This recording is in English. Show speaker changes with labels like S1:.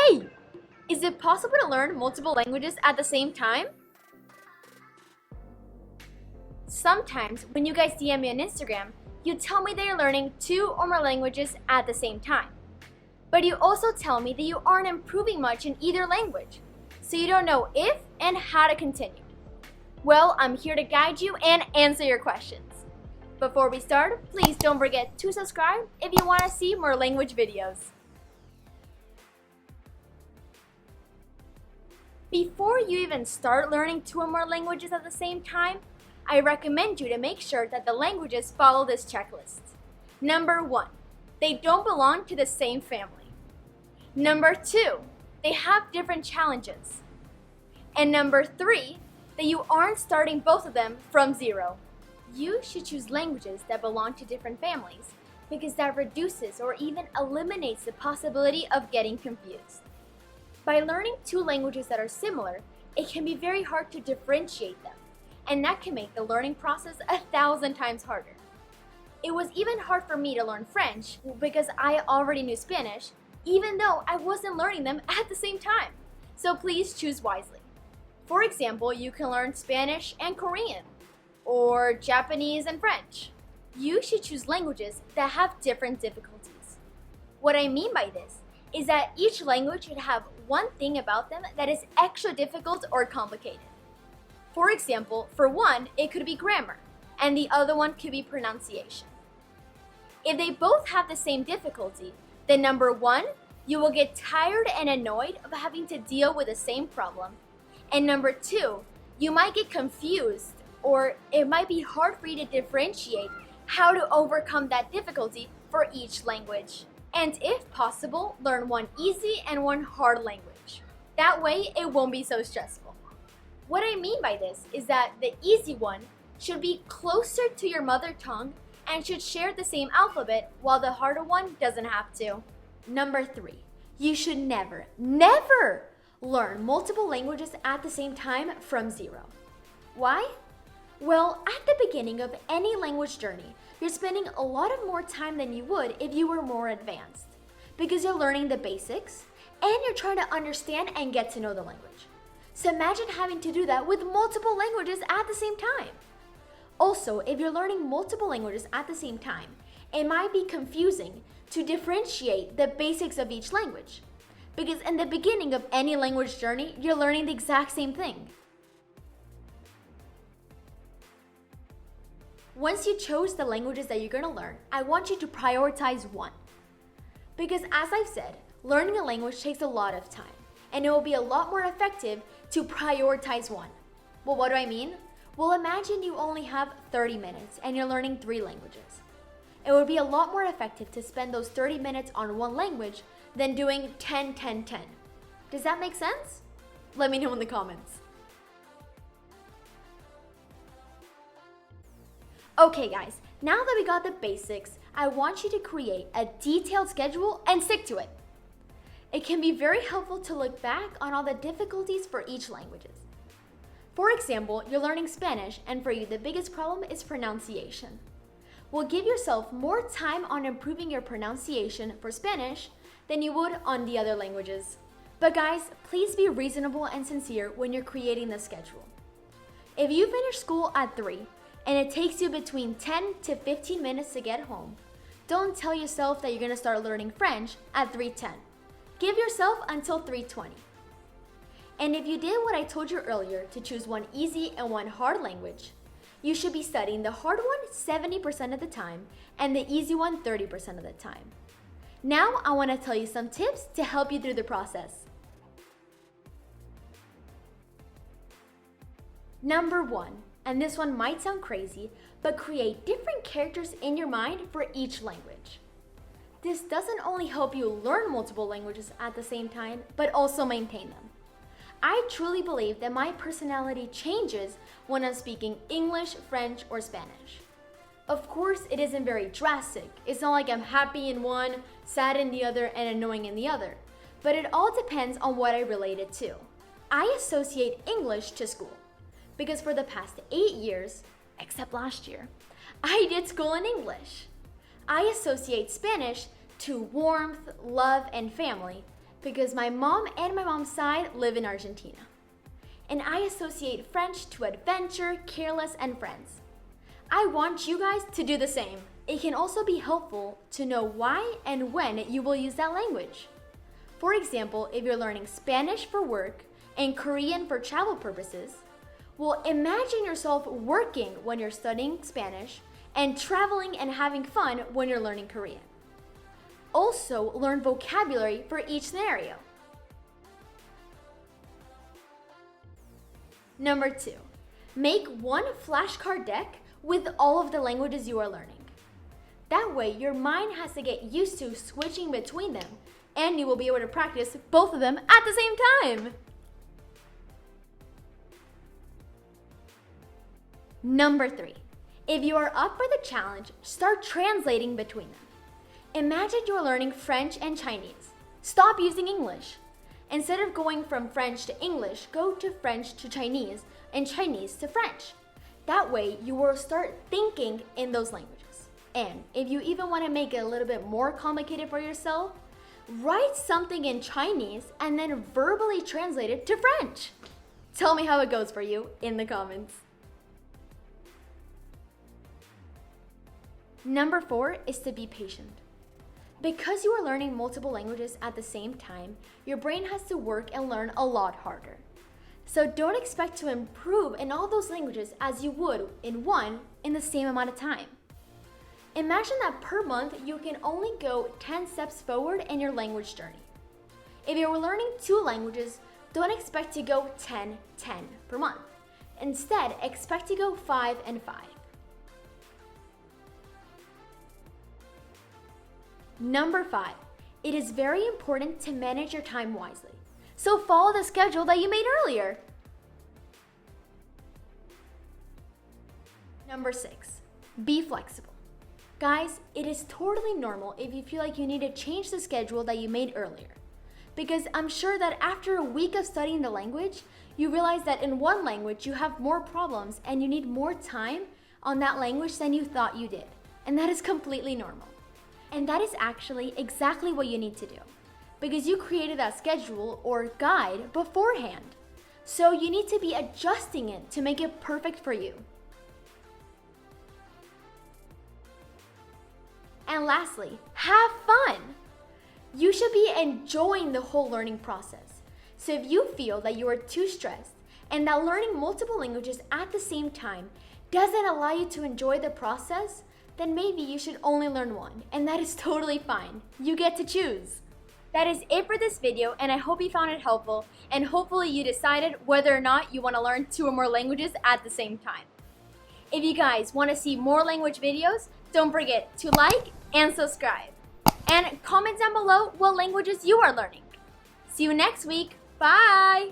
S1: Hey! Is it possible to learn multiple languages at the same time? Sometimes when you guys DM me on Instagram, you tell me that you're learning 2 or more languages at the same time. But you also tell me that you aren't improving much in either language, so you don't know if and how to continue. Well, I'm here to guide you and answer your questions. Before we start, please don't forget to subscribe if you want to see more language videos. Before you even start learning 2 or more languages at the same time, I recommend you to make sure that the languages follow this checklist. Number 1, they don't belong to the same family. Number 2, they have different challenges. And number 3, that you aren't starting both of them from zero. You should choose languages that belong to different families because that reduces or even eliminates the possibility of getting confused. By learning 2 languages that are similar, it can be very hard to differentiate them, and that can make the learning process 1,000 times harder. It was even hard for me to learn French because I already knew Spanish, even though I wasn't learning them at the same time. So please choose wisely. For example, you can learn Spanish and Korean, or Japanese and French. You should choose languages that have different difficulties. What I mean by this is that each language should have one thing about them that is extra difficult or complicated. For example, for one, it could be grammar, and the other one could be pronunciation. If they both have the same difficulty, then number 1, you will get tired and annoyed of having to deal with the same problem. And number 2, you might get confused, or it might be hard for you to differentiate how to overcome that difficulty for each language. And if possible, learn one easy and one hard language. That way, it won't be so stressful. What I mean by this is that the easy one should be closer to your mother tongue and should share the same alphabet, while the harder one doesn't have to. Number 3, you should never learn multiple languages at the same time from zero. Why? Well, at the beginning of any language journey, you're spending a lot of more time than you would if you were more advanced, because you're learning the basics and you're trying to understand and get to know the language. So imagine having to do that with multiple languages at the same time. Also, if you're learning multiple languages at the same time, it might be confusing to differentiate the basics of each language, because in the beginning of any language journey, you're learning the exact same thing. Once you chose the languages that you're going to learn, I want you to prioritize one. Because as I've said, learning a language takes a lot of time, and it will be a lot more effective to prioritize one. Well, what do I mean? Well, imagine you only have 30 minutes and you're learning 3 languages. It would be a lot more effective to spend those 30 minutes on one language than doing 10, 10, 10. Does that make sense? Let me know in the comments. Okay guys, now that we got the basics, I want you to create a detailed schedule and stick to it. It can be very helpful to look back on all the difficulties for each languages. For example, you're learning Spanish, and for you the biggest problem is pronunciation. Well, give yourself more time on improving your pronunciation for Spanish than you would on the other languages. But guys, please be reasonable and sincere when you're creating the schedule. If you finish school at 3, and it takes you between 10 to 15 minutes to get home, don't tell yourself that you're going to start learning French at 3:10. Give yourself until 3:20. And if you did what I told you earlier to choose one easy and one hard language, you should be studying the hard one 70% of the time and the easy one 30% of the time. Now I want to tell you some tips to help you through the process. Number 1, and this one might sound crazy, but create different characters in your mind for each language. This doesn't only help you learn multiple languages at the same time, but also maintain them. I truly believe that my personality changes when I'm speaking English, French, or Spanish. Of course, it isn't very drastic. It's not like I'm happy in one, sad in the other, and annoying in the other. But it all depends on what I relate it to. I associate English to school, because for the past 8 years, except last year, I did school in English. I associate Spanish to warmth, love, and family because my mom and my mom's side live in Argentina. And I associate French to adventure, careless, and friends. I want you guys to do the same. It can also be helpful to know why and when you will use that language. For example, if you're learning Spanish for work and Korean for travel purposes, well, imagine yourself working when you're studying Spanish and traveling and having fun when you're learning Korean. Also, learn vocabulary for each scenario. Number 2, make one flashcard deck with all of the languages you are learning. That way, your mind has to get used to switching between them, and you will be able to practice both of them at the same time. Number 3, if you are up for the challenge, start translating between them. Imagine you're learning French and Chinese. Stop using English. Instead of going from French to English, go to French to Chinese and Chinese to French. That way, you will start thinking in those languages. And if you even want to make it a little bit more complicated for yourself, write something in Chinese and then verbally translate it to French. Tell me how it goes for you in the comments. Number 4 is to be patient. Because you are learning multiple languages at the same time, your brain has to work and learn a lot harder. So don't expect to improve in all those languages as you would in one in the same amount of time. Imagine that per month you can only go 10 steps forward in your language journey. If you were learning 2 languages, don't expect to go 10 per month. Instead, expect to go 5 and 5. Number 5, it is very important to manage your time wisely. So follow the schedule that you made earlier. Number 6, be flexible. Guys, it is totally normal if you feel like you need to change the schedule that you made earlier. Because I'm sure that after a week of studying the language, you realize that in one language you have more problems and you need more time on that language than you thought you did. And that is completely normal. And that is actually exactly what you need to do, because you created that schedule or guide beforehand. So you need to be adjusting it to make it perfect for you. And lastly, have fun. You should be enjoying the whole learning process. So if you feel that you are too stressed and that learning multiple languages at the same time doesn't allow you to enjoy the process, then maybe you should only learn one, and that is totally fine. You get to choose. That is it for this video, and I hope you found it helpful, and hopefully you decided whether or not you want to learn 2 or more languages at the same time. If you guys want to see more language videos, don't forget to like and subscribe. And comment down below what languages you are learning. See you next week. Bye!